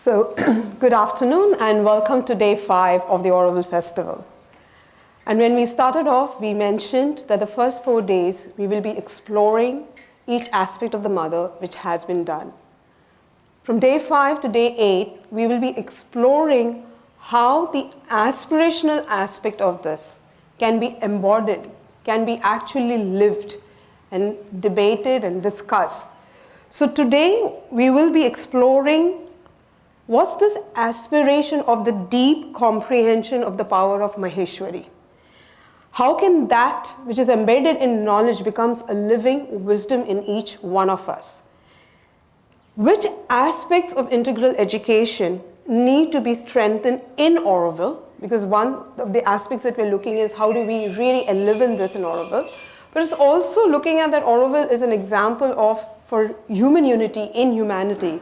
So, good afternoon and welcome to day 5 of the Auroville Festival. And when we started off, we mentioned that the first 4 days we will be exploring each aspect of the mother which has been done. From day 5 to day 8, we will be exploring how the aspirational aspect of this can be embodied, can be actually lived and debated and discussed. So today we will be exploring what's this aspiration of the deep comprehension of the power of Maheshwari. How can that which is embedded in knowledge becomes a living wisdom in each one of us? Which aspects of integral education need to be strengthened in Auroville? Because one of the aspects that we're looking is how do we really live in this in Auroville? But it's also looking at that Auroville is an example of, for human unity in humanity,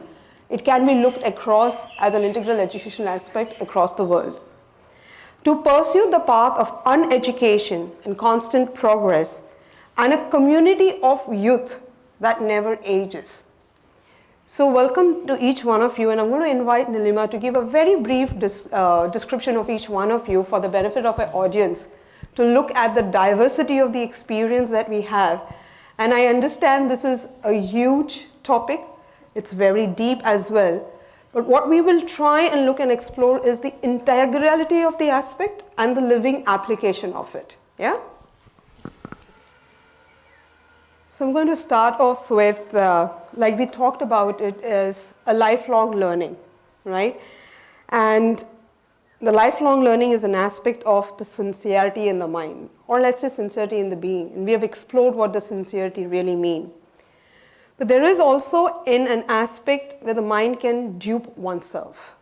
it can be looked across as an integral educational aspect across the world. To pursue the path of uneducation and constant progress and a community of youth that never ages. So welcome to each one of you, and I'm going to invite Nilima to give a very brief description of each one of you for the benefit of our audience to look at the diversity of the experience that we have. And I understand this is a huge topic. It's very deep as well. But what we will try and look and explore is the integrality of the aspect and the living application of it. Yeah? So I'm going to start off with, like we talked about, it is a lifelong learning, right? And the lifelong learning is an aspect of the sincerity in the mind, or let's say sincerity in the being. And we have explored what does sincerity really mean. But there is also in an aspect where the mind can dupe oneself,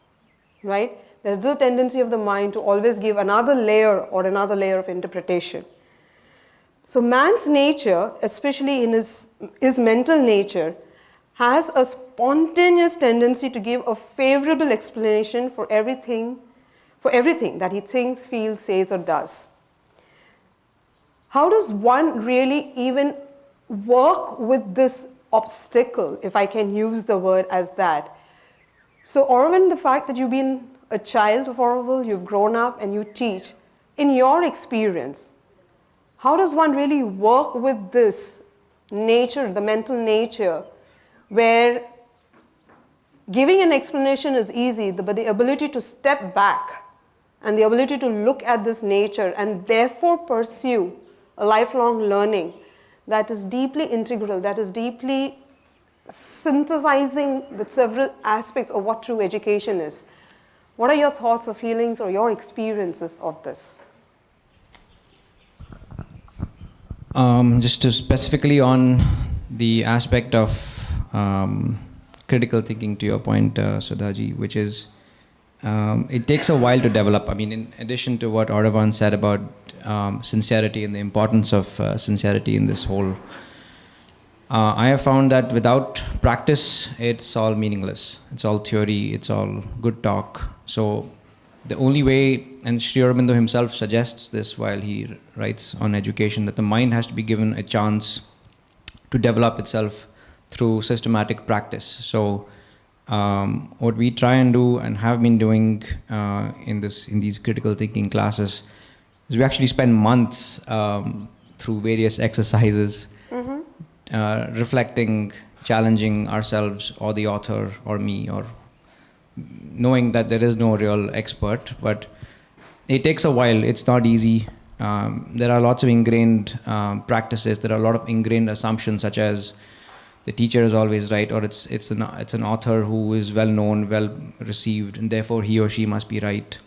right? There's a tendency of the mind to always give another layer or another layer of interpretation. So man's nature, especially in his mental nature, has a spontaneous tendency to give a favorable explanation for everything that he thinks, feels, says, or does. How does one really even work with this obstacle, if I can use the word as that? So Auroville, the fact that you've been a child of Auroville, you've grown up and you teach, in your experience, how does one really work with this nature, the mental nature, where giving an explanation is easy, but the ability to step back and the ability to look at this nature and therefore pursue a lifelong learning that is deeply integral, that is deeply synthesizing the several aspects of what true education is. What are your thoughts or feelings or your experiences of this? Just to specifically on the aspect of critical thinking, to your point, Sudhaji, which is it takes a while to develop. I mean, in addition to what Auravan said about sincerity and the importance of sincerity in this whole, I have found that without practice, it's all meaningless. It's all theory, it's all good talk. So the only way, and Sri Aurobindo himself suggests this while he writes on education, that the mind has to be given a chance to develop itself through systematic practice. So what we try and do and have been doing in these critical thinking classes is we actually spend months through various exercises, reflecting, challenging ourselves or the author or me, or knowing that there is no real expert, but it takes a while. It's not easy. There are lots of ingrained practices. There are a lot of ingrained assumptions, such as the teacher is always right, or it's an author who is well known, well received, and therefore he or she must be right.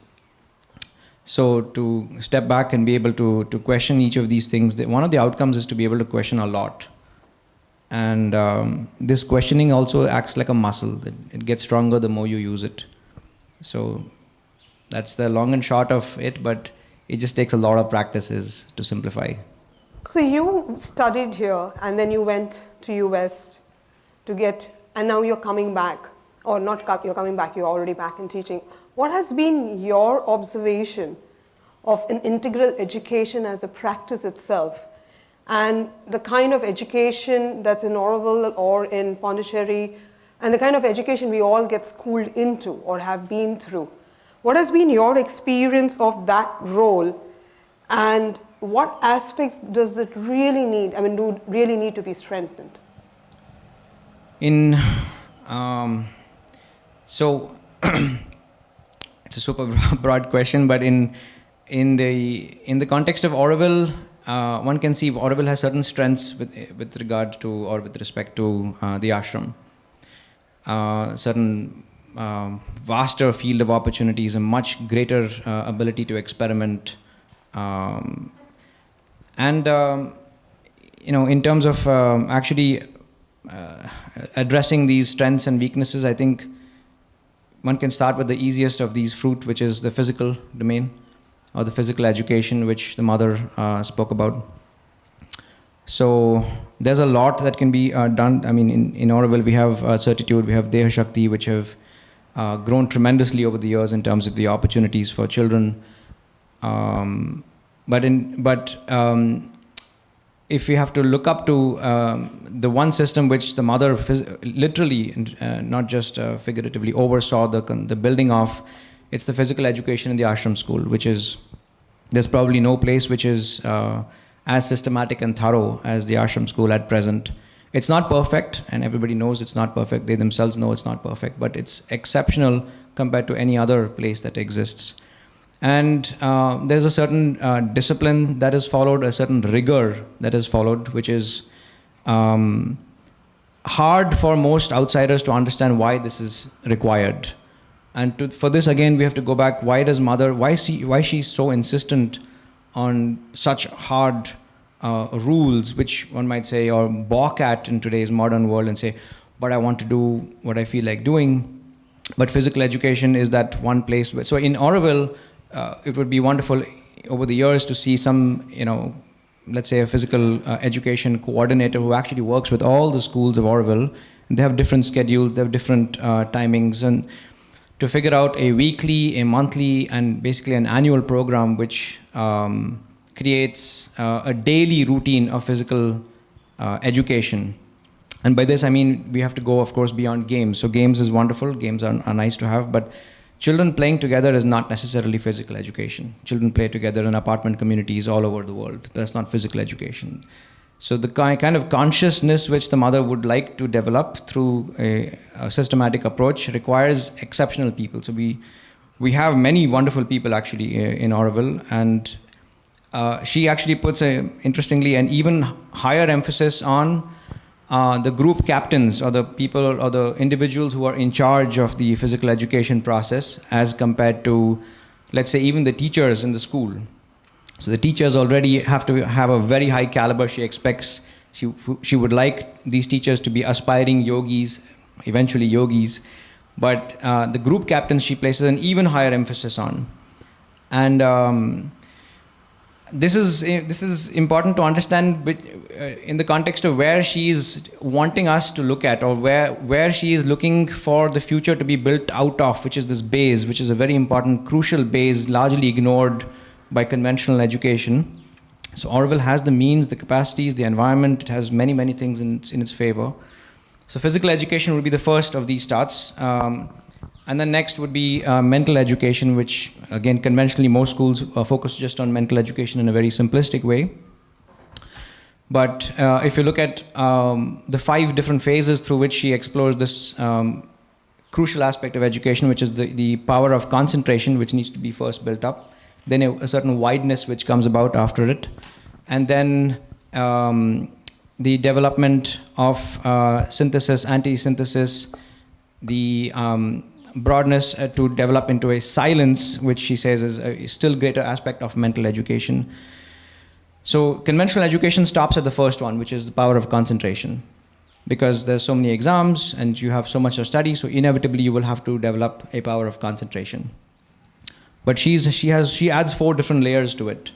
So to step back and be able to question each of these things, one of the outcomes is to be able to question a lot. And this questioning also acts like a muscle. It gets stronger the more you use it. So that's the long and short of it, but it just takes a lot of practices to simplify. So you studied here and then you went to US to get, and now you're coming back, or not you're coming back, you're already back in teaching. What has been your observation of an integral education as a practice itself, and the kind of education that's in Auroville or in Pondicherry and the kind of education we all get schooled into or have been through. What has been your experience of that role, and what aspects does it really need, do really need to be strengthened? So it's a super broad question, but in the context of Auroville, one can see Auroville has certain strengths with regard to or with respect to the ashram. Certain vaster field of opportunities, a much greater ability to experiment, and in terms of actually addressing these strengths and weaknesses, I think one can start with the easiest of these fruit, which is the physical domain or the physical education, which the mother spoke about. So there's a lot that can be done. In Auroville we have Certitude, we have Deha Shakti, which have grown tremendously over the years in terms of the opportunities for children. If we have to look up to the one system which the mother literally, not just figuratively, oversaw the building of, it's the physical education in the ashram school, which is, there's probably no place which is as systematic and thorough as the ashram school at present. It's not perfect, and everybody knows it's not perfect. They themselves know it's not perfect, but it's exceptional compared to any other place that exists. And there's a certain discipline that is followed, a certain rigor that is followed, which is hard for most outsiders to understand why this is required. And for this, again, we have to go back. Why she's so insistent on such hard rules, which one might say, or balk at in today's modern world and say, but I want to do what I feel like doing. But physical education is that one place. So in Auroville, it would be wonderful over the years to see some, let's say a physical education coordinator who actually works with all the schools of Auroville. And they have different schedules, they have different timings, and to figure out a weekly, a monthly, and basically an annual program which creates a daily routine of physical education. And by this I mean we have to go, of course, beyond games. So games is wonderful, games are nice to have, but children playing together is not necessarily physical education. Children play together in apartment communities all over the world. That's not physical education. So the kind of consciousness which the mother would like to develop through a systematic approach requires exceptional people. So we have many wonderful people actually in Auroville, and she actually puts, interestingly, an even higher emphasis on the group captains or the people or the individuals who are in charge of the physical education process as compared to, let's say, even the teachers in the school. So the teachers already have to have a very high caliber. She expects, she would like these teachers to be aspiring yogis, eventually yogis, but the group captains she places an even higher emphasis on. And this is important to understand in the context of where she is wanting us to look at, or where she is looking for the future to be built out of, which is this base, which is a very important, crucial base, largely ignored by conventional education. So Auroville has the means, the capacities, the environment. It has many, many things in its favor. So physical education would be the first of these starts. And then next would be mental education, which again, conventionally most schools focus just on mental education in a very simplistic way. But if you look at the 5 different phases through which she explores this crucial aspect of education, which is the power of concentration, which needs to be first built up, then a certain wideness which comes about after it, and then the development of synthesis, anti-synthesis, the broadness to develop into a silence, which she says is a still greater aspect of mental education. So conventional education stops at the first one, which is the power of concentration, because there's so many exams and you have so much to study, so inevitably you will have to develop a power of concentration. But she adds 4 different layers to it.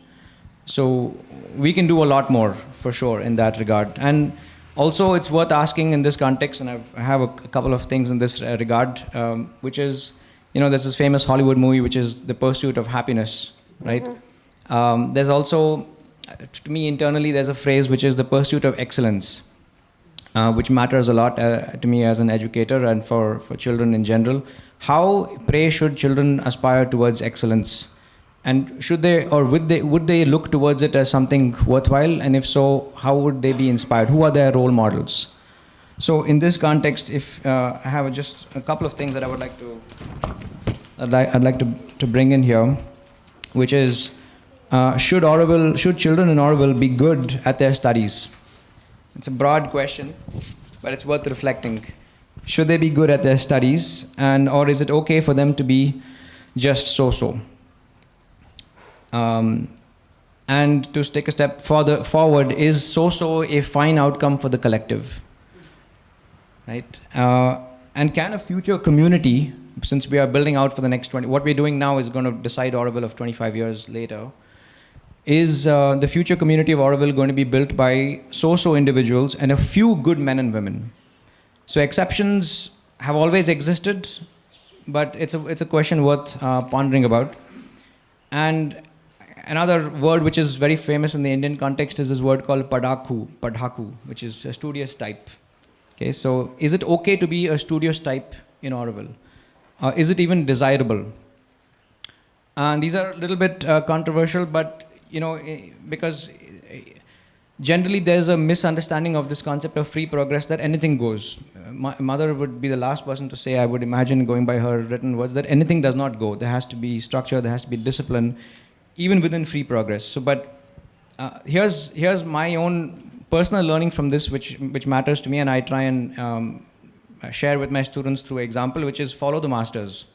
So we can do a lot more for sure in that regard. And also it's worth asking in this context, and I have a couple of things in this regard, which is, there's this famous Hollywood movie, which is The Pursuit of Happiness, right? Mm-hmm. There's also, to me internally, there's a phrase which is the pursuit of excellence. which matters a lot to me as an educator and for children in general. How, pray, should children aspire towards excellence? And should they, or would they look towards it as something worthwhile? And if so, how would they be inspired? Who are their role models? So in this context, if I have just a couple of things that I would like to, I'd like to bring in here, which is, should children in Auroville be good at their studies? It's a broad question, but it's worth reflecting. Should they be good at their studies, or is it okay for them to be just so-so? And to take a step forward, is so-so a fine outcome for the collective? Right? And can a future community, since we are building out for the next 20, what we're doing now is going to decide Auroville of 25 years later, is the future community of Auroville going to be built by so-so individuals and a few good men and women? So exceptions have always existed, but it's a question worth pondering about. And another word which is very famous in the Indian context is this word called padhaku, which is a studious type. Okay, so is it okay to be a studious type in Auroville? Is it even desirable? And these are a little bit controversial, but because generally there's a misunderstanding of this concept of free progress, that anything goes. My mother would be the last person to say, I would imagine, going by her written words, that anything does not go. There has to be structure, there has to be discipline, even within free progress. So, but here's my own personal learning from this, which matters to me, and I try and share with my students through example, which is follow the masters.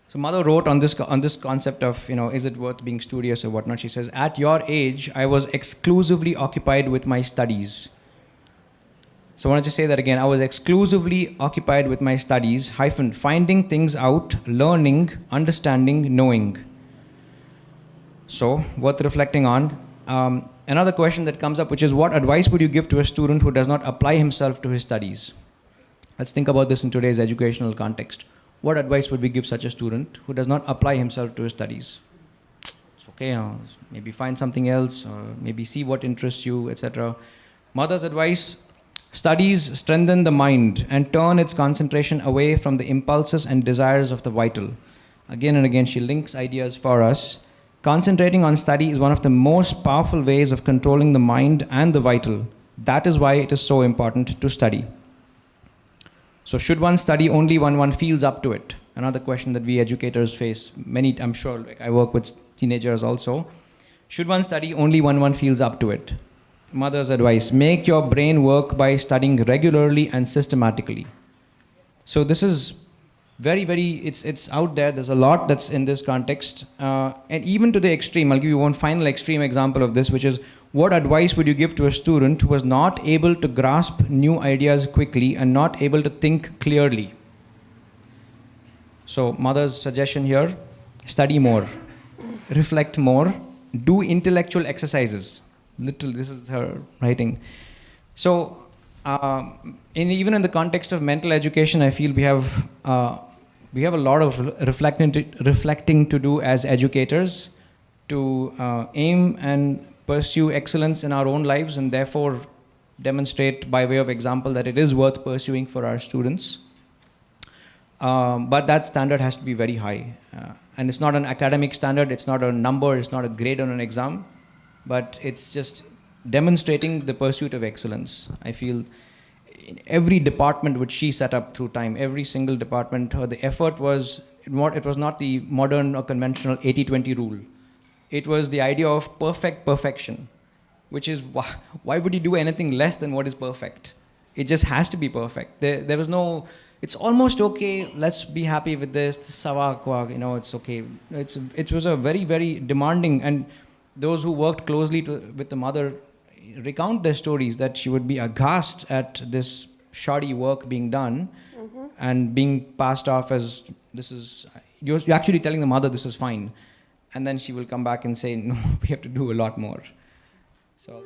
So mother wrote on this concept of, is it worth being studious or whatnot? She says, at your age, I was exclusively occupied with my studies. So I want to just say that again. I was exclusively occupied with my studies, finding things out, learning, understanding, knowing. So worth reflecting on. Another question that comes up, which is, what advice would you give to a student who does not apply himself to his studies? Let's think about this in today's educational context. What advice would we give such a student who does not apply himself to his studies? It's okay, maybe find something else, or maybe see what interests you, etc. Mother's advice: studies strengthen the mind and turn its concentration away from the impulses and desires of the vital. Again and again, she links ideas for us. Concentrating on study is one of the most powerful ways of controlling the mind and the vital. That is why it is so important to study. So should one study only when one feels up to it? Another question that we educators face. I'm sure, like I work with teenagers also. Should one study only when one feels up to it? Mother's advice: make your brain work by studying regularly and systematically. So this is very, it's out there. There's a lot that's in this context. And even to the extreme, I'll give you one final extreme example of this, which is, what advice would you give to a student who was not able to grasp new ideas quickly and not able to think clearly? So mother's suggestion here: study more, reflect more, do intellectual exercises. Literally, this is her writing. So even in the context of mental education, I feel we have a lot of reflecting to do as educators, to aim and pursue excellence in our own lives, and therefore demonstrate by way of example that it is worth pursuing for our students. But that standard has to be very high. And it's not an academic standard, it's not a number, it's not a grade on an exam, but it's just demonstrating the pursuit of excellence. I feel in every department which she set up through time, every single department, the effort was, it was not the modern or conventional 80-20 rule. It was the idea of perfection, which is, why would you do anything less than what is perfect? It just has to be perfect. There was no, it's almost okay, let's be happy with this, it's okay. It was a very, very demanding, and those who worked closely with the mother recount their stories that she would be aghast at this shoddy work being done and being passed off as, you're actually telling the mother this is fine. And then she will come back and say, no, we have to do a lot more. So.